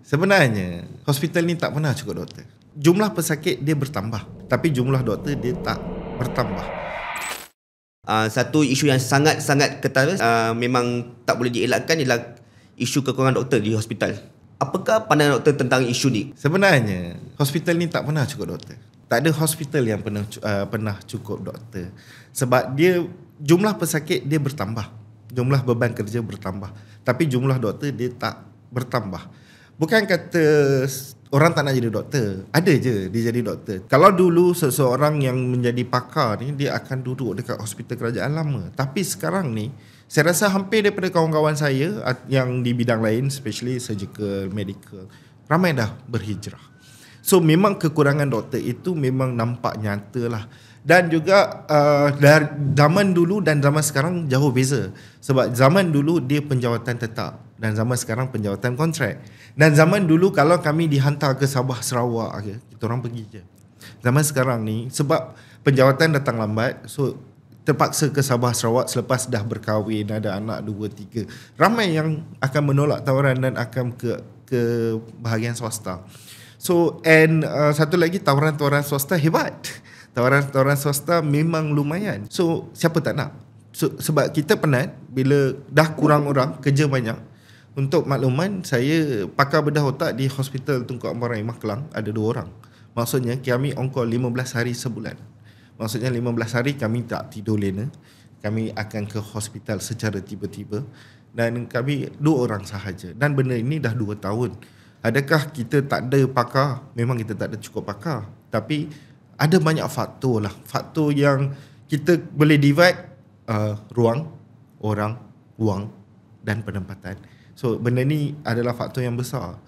Sebenarnya hospital ni tak pernah cukup doktor. Jumlah pesakit dia bertambah, tapi jumlah doktor dia tak bertambah. Satu isu yang sangat-sangat ketat memang tak boleh dielakkan ialah isu kekurangan doktor di hospital. Apakah pandangan doktor tentang isu ni? Sebenarnya hospital ni tak pernah cukup doktor. Tak ada hospital yang pernah cukup doktor. Sebab dia jumlah pesakit dia bertambah, jumlah beban kerja bertambah, tapi jumlah doktor dia tak bertambah. Bukan kata orang tak nak jadi doktor, ada je dia jadi doktor. Kalau dulu seseorang yang menjadi pakar ni, dia akan duduk dekat hospital kerajaan lama. Tapi sekarang ni, saya rasa hampir daripada kawan-kawan saya yang di bidang lain, especially surgical, medical, ramai dah berhijrah. So memang kekurangan doktor itu memang nampak nyata lah. Dan juga dari zaman dulu dan zaman sekarang jauh beza. Sebab zaman dulu dia penjawatan tetap dan zaman sekarang penjawatan kontrak. Dan zaman dulu kalau kami dihantar ke Sabah, Sarawak, kita orang pergi je. Zaman sekarang ni sebab penjawatan datang lambat, so terpaksa ke Sabah, Sarawak selepas dah berkahwin, ada anak 2, 3. Ramai yang akan menolak tawaran dan akan ke bahagian swasta. So satu lagi, tawaran-tawaran swasta hebat. Tawaran-tawaran swasta memang lumayan. So siapa tak nak? So, sebab kita penat bila dah kurang orang, kerja banyak. Untuk makluman, saya pakar bedah otak di Hospital Tunku Abang Rahimah Kelang ada 2 orang. Maksudnya kami on call 15 hari sebulan. Maksudnya 15 hari kami tak tidur lena. Kami akan ke hospital secara tiba-tiba. Dan kami 2 orang sahaja. Dan benda ini dah 2 tahun. Adakah kita tak ada pakar? Memang kita tak ada cukup pakar. Tapi ada banyak faktor lah. Faktor yang kita boleh divide ruang, orang, wang dan penempatan. So benda ni adalah faktor yang besar.